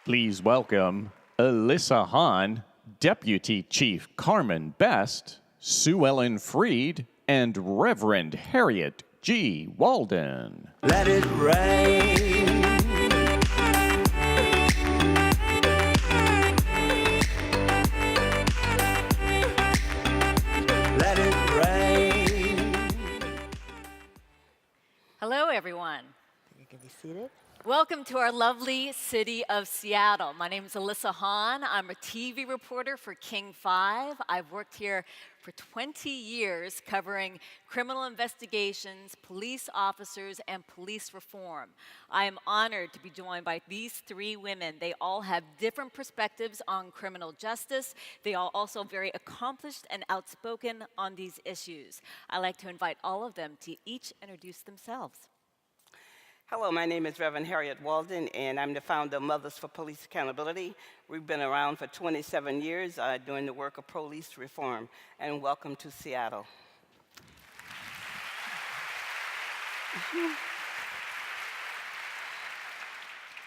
Please welcome Alisa Hahn, Deputy Chief Carmen Best, Sue Ellen Freed, and Reverend Harriet G. Walden. Let it rain. Let it rain. Hello, everyone. You can be seated. Welcome to our lovely city of Seattle. My name is Alisa Hahn. I'm a TV reporter for King 5. I've worked here for 20 years covering criminal investigations, police officers, and police reform. I am honored to be joined by these three women. They all have different perspectives on criminal justice. They are also very accomplished and outspoken on these issues. I'd like to invite all of them to each introduce themselves. Hello, my name is Reverend Harriet Walden, and I'm the founder of Mothers for Police Accountability. We've been around for 27 years doing the work of police reform, and welcome to Seattle.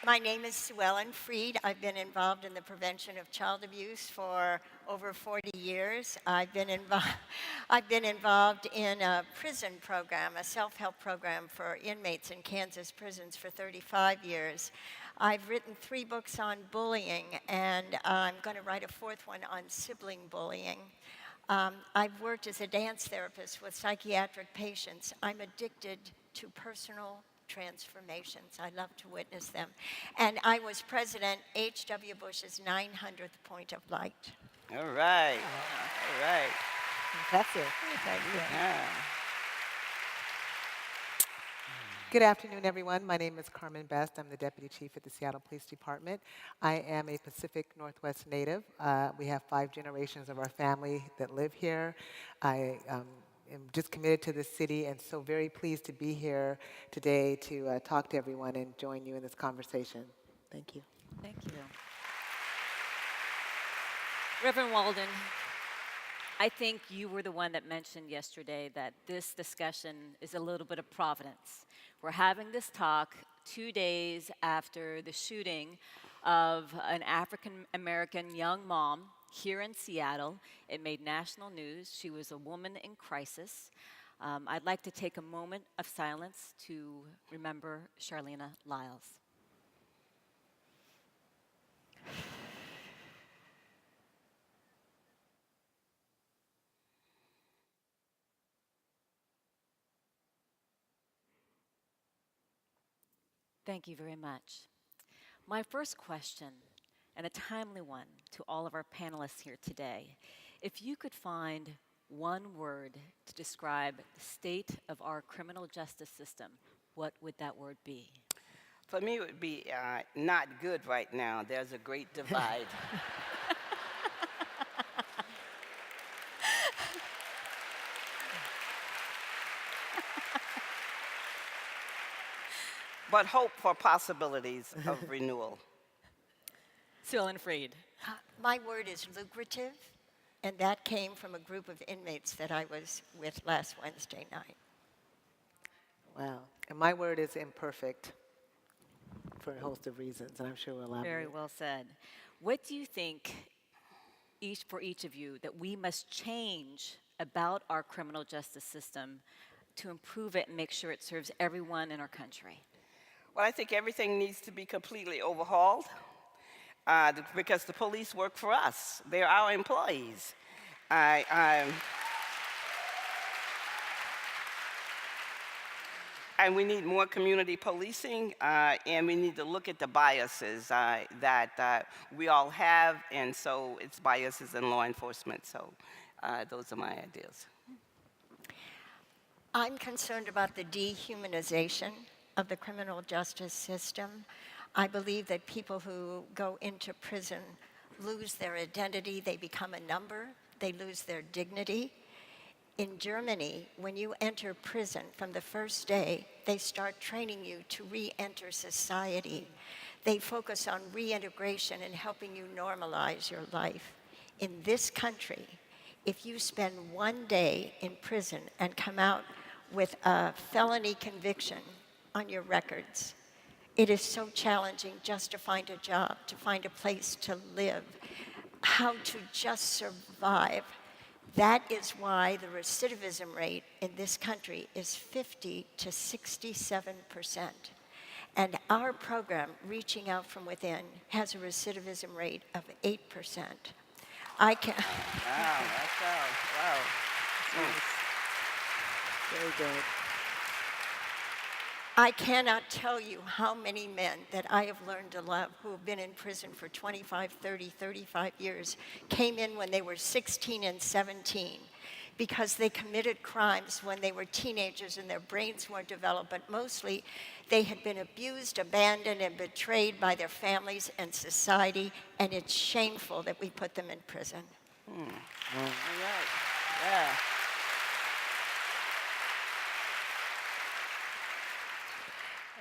My name is Sue Ellen Freed. I've been involved in the prevention of child abuse for over 40 years. I've been involved in a prison program, a self-help program for inmates in Kansas prisons for 35 years. I've written 3 books on bullying, and I'm going to write a 4th one on sibling bullying. I've worked as a dance therapist with psychiatric patients. I'm addicted to personal transformations. I love to witness them. And I was President H.W. Bush's 900th point of light. All right, all right. Impressive. Thank you. Yeah. Good afternoon, everyone. My name is Carmen Best. I'm the Deputy Chief at the Seattle Police Department. I am a Pacific Northwest native. We have 5 generations of our family that live here. I am just committed to this city and so very pleased to be here today to talk to everyone and join you in this conversation. Thank you. Thank you. Reverend Walden, I think you were the one that mentioned yesterday that this discussion is a little bit of providence. We're having this talk 2 days after the shooting of an African-American young mom here in Seattle. It made national news. She was a woman in crisis. I'd like to take a moment of silence to remember Charlena Lyles. Thank you very much. My first question, and a timely one to all of our panelists here today. If you could find one word to describe the state of our criminal justice system, what would that word be? For me, it would be not good right now. There's a great divide. But hope for possibilities of renewal. Sue Ellen Freed. My word is lucrative, and that came from a group of inmates that I was with last Wednesday night. Wow. And my word is imperfect for a host of reasons, and I'm sure we'll elaborate. Very well said. What do you think, for each of you, that we must change about our criminal justice system to improve it and make sure it serves everyone in our country? Well, I think everything needs to be completely overhauled because the police work for us. They're our employees. And we need more community policing, and we need to look at the biases that we all have, and so it's biases in law enforcement. So those are my ideas. I'm concerned about the dehumanization of the criminal justice system. I believe that people who go into prison lose their identity, they become a number, they lose their dignity. In Germany, when you enter prison from the first day, they start training you to re-enter society. They focus on reintegration and helping you normalize your life. In this country, if you spend 1 day in prison and come out with a felony conviction on your records, It is so challenging just to find a job, to find a place to live, how to just survive. That is why the recidivism rate in this country is 50 to 67%. And our program, Reaching Out from Within, has a recidivism rate of 8%. I can. Wow, that's wow. Very good. I cannot tell you how many men that I have learned to love who have been in prison for 25, 30, 35 years came in when they were 16 and 17 because they committed crimes when they were teenagers and their brains weren't developed, but mostly they had been abused, abandoned, and betrayed by their families and society, and it's shameful that we put them in prison. All right. Yeah.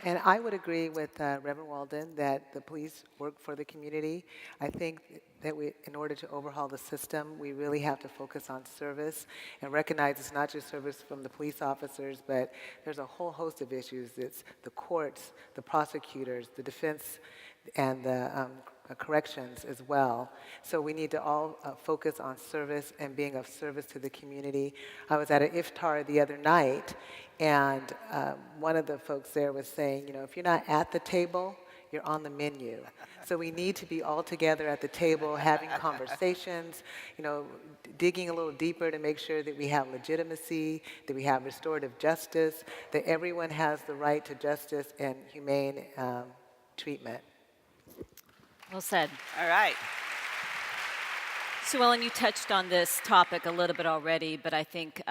And I would agree with Reverend Walden that the police work for the community. I think that in order to overhaul the system, we really have to focus on service and recognize it's not just service from the police officers, but there's a whole host of issues. It's the courts, the prosecutors, the defense, and the corrections as well. So we need to all focus on service and being of service to the community. I was at an iftar the other night, and one of the folks there was saying, you know, if you're not at the table, you're on the menu. So we need to be all together at the table, having conversations, you know, digging a little deeper to make sure that we have legitimacy, that we have restorative justice, that everyone has the right to justice and humane treatment. Well said. All right. Sue Ellen, you touched on this topic a little bit already, but I think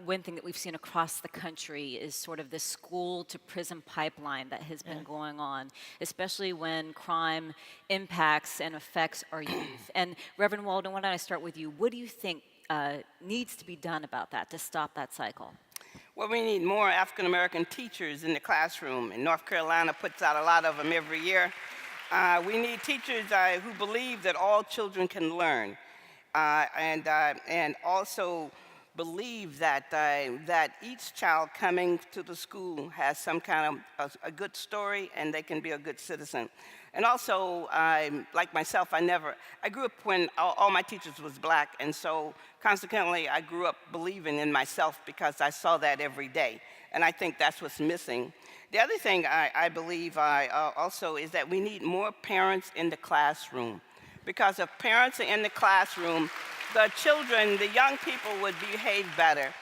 one thing that we've seen across the country is sort of this school to prison pipeline that has been going on, especially when crime impacts and affects our youth. And Reverend Walden, why don't I start with you? What do you think needs to be done about that to stop that cycle? Well, we need more African American teachers in the classroom, and North Carolina puts out a lot of them every year. We need teachers who believe that all children can learn, and also believe that each child coming to the school has some kind of a good story, and they can be a good citizen. And also, like myself, I grew up when all my teachers was black, and so consequently, I grew up believing in myself because I saw that every day, and I think that's what's missing. The other thing I believe also is that we need more parents in the classroom, because if parents are in the classroom, the children, the young people would behave better.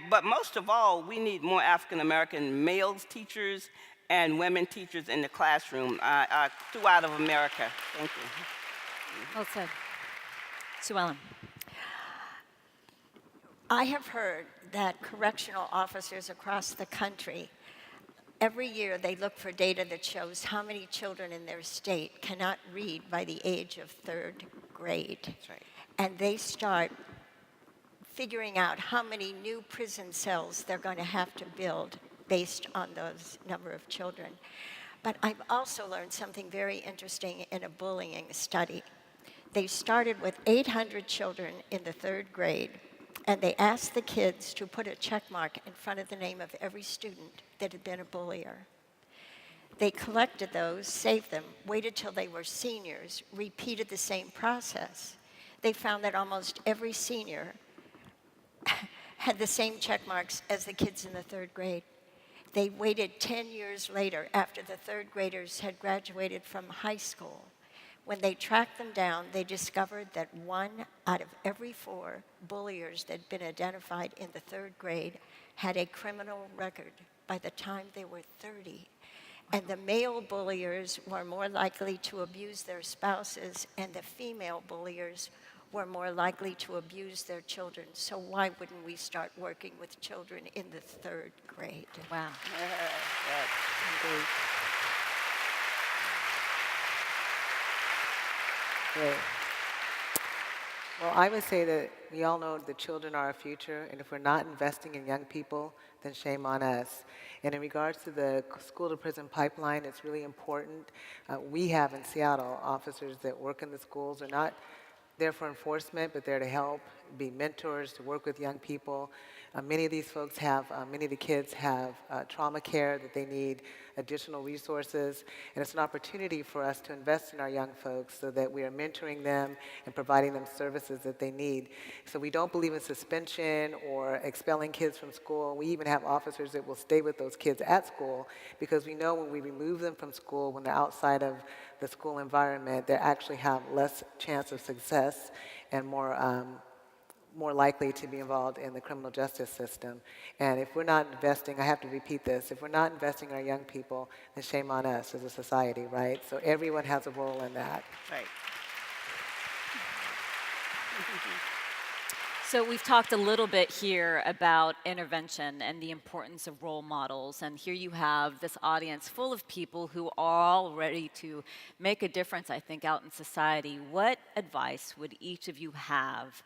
But most of all, we need more African American male teachers and women teachers in the classroom throughout of America. Thank you. Well said. Sue Ellen. I have heard that correctional officers across the country, every year they look for data that shows how many children in their state cannot read by the age of 3rd grade. That's right. And they start figuring out how many new prison cells they're going to have to build based on those number of children. But I've also learned something very interesting in a bullying study. They started with 800 children in the 3rd grade, and they asked the kids to put a check mark in front of the name of every student that had been a bullier. They collected those, saved them, waited till they were seniors, repeated the same process. They found that almost every senior had the same check marks as the kids in the 3rd grade. They waited 10 years later, after the 3rd graders had graduated from high school. When they tracked them down, they discovered that 1 out of every 4 bulliers that had been identified in the 3rd grade had a criminal record by the time they were 30. And the male bulliers were more likely to abuse their spouses, and the female bulliers were more likely to abuse their children. So why wouldn't we start working with children in the 3rd grade? Wow. Great. Great. Well, I would say that we all know the children are our future, and if we're not investing in young people, then shame on us. And in regards to the school-to-prison pipeline, it's really important. We have in Seattle officers that work in the schools. They're not there for enforcement, but there to help, be mentors, to work with young people. Many of these folks have, many of the kids have trauma care that they need additional resources, and it's an opportunity for us to invest in our young folks so that we are mentoring them and providing them services that they need. So we don't believe in suspension or expelling kids from school. We even have officers that will stay with those kids at school because we know when we remove them from school, when they're outside of the school environment, they actually have less chance of success and more likely to be involved in the criminal justice system. And if we're not investing, I have to repeat this, if we're not investing in our young people, then shame on us as a society, right? So everyone has a role in that. Right. So we've talked a little bit here about intervention and the importance of role models, and here you have this audience full of people who are all ready to make a difference, I think, out in society. What advice would each of you have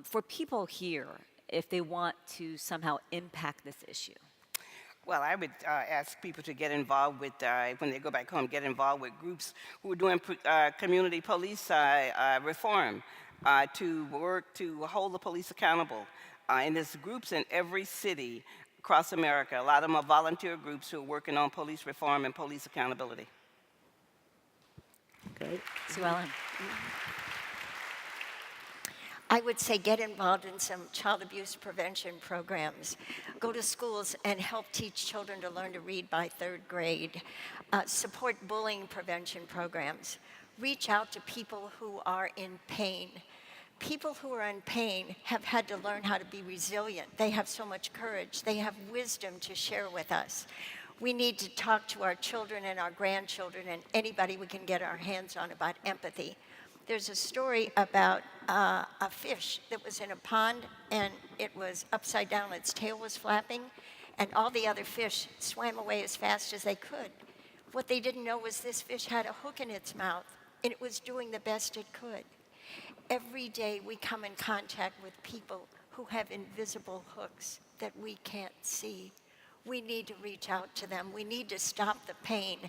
for people here if they want to somehow impact this issue? Well, I would ask people to get involved with, when they go back home, get involved with groups who are doing community police reform, to work to hold the police accountable. And there's groups in every city across America. A lot of them are volunteer groups who are working on police reform and police accountability. Great. Sue Ellen. I would say get involved in some child abuse prevention programs. Go to schools and help teach children to learn to read by 3rd grade. Support bullying prevention programs. Reach out to people who are in pain. People who are in pain have had to learn how to be resilient. They have so much courage. They have wisdom to share with us. We need to talk to our children and our grandchildren and anybody we can get our hands on about empathy. There's a story about a fish that was in a pond and it was upside down, its tail was flapping, and all the other fish swam away as fast as they could. What they didn't know was this fish had a hook in its mouth and it was doing the best it could. Every day we come in contact with people who have invisible hooks that we can't see. We need to reach out to them. We need to stop the pain.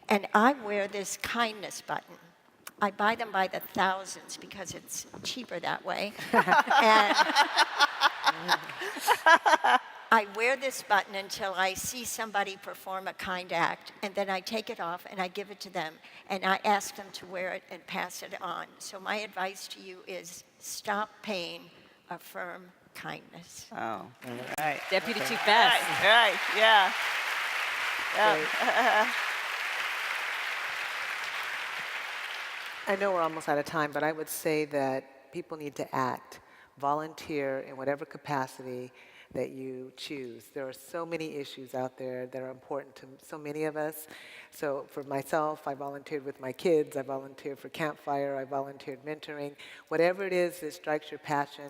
And I wear this kindness button. I buy them by the thousands because it's cheaper that way. And I wear this button until I see somebody perform a kind act, and then I take it off and I give it to them, and I ask them to wear it and pass it on. So my advice to you is stop pain, affirm kindness. Oh, all right. Deputy Chief Best. Right, yeah. Yeah. I know we're almost out of time, but I would say that people need to act, volunteer in whatever capacity that you choose. There are so many issues out there that are important to so many of us. So for myself, I volunteered with my kids, I volunteered for Campfire, I volunteered mentoring. Whatever it is that strikes your passion,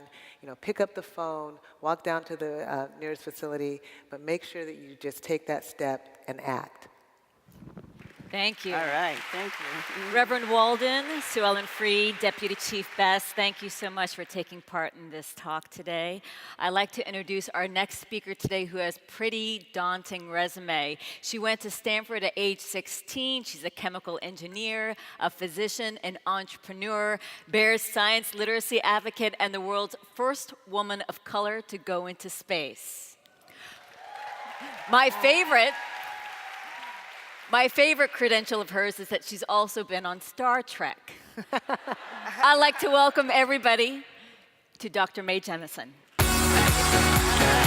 pick up the phone, walk down to the nearest facility, but make sure that you just take that step and act. Thank you. All right, thank you. Reverend Walden, Sue Ellen Freed, Deputy Chief Best, thank you so much for taking part in this talk today. I'd like to introduce our next speaker today who has a pretty daunting resume. She went to Stanford at age 16. She's a chemical engineer, a physician, an entrepreneur, Bears science literacy advocate, and the world's first woman of color to go into space. My favorite credential of hers is that she's also been on Star Trek. I'd like to welcome everybody to Dr. Mae Jemison.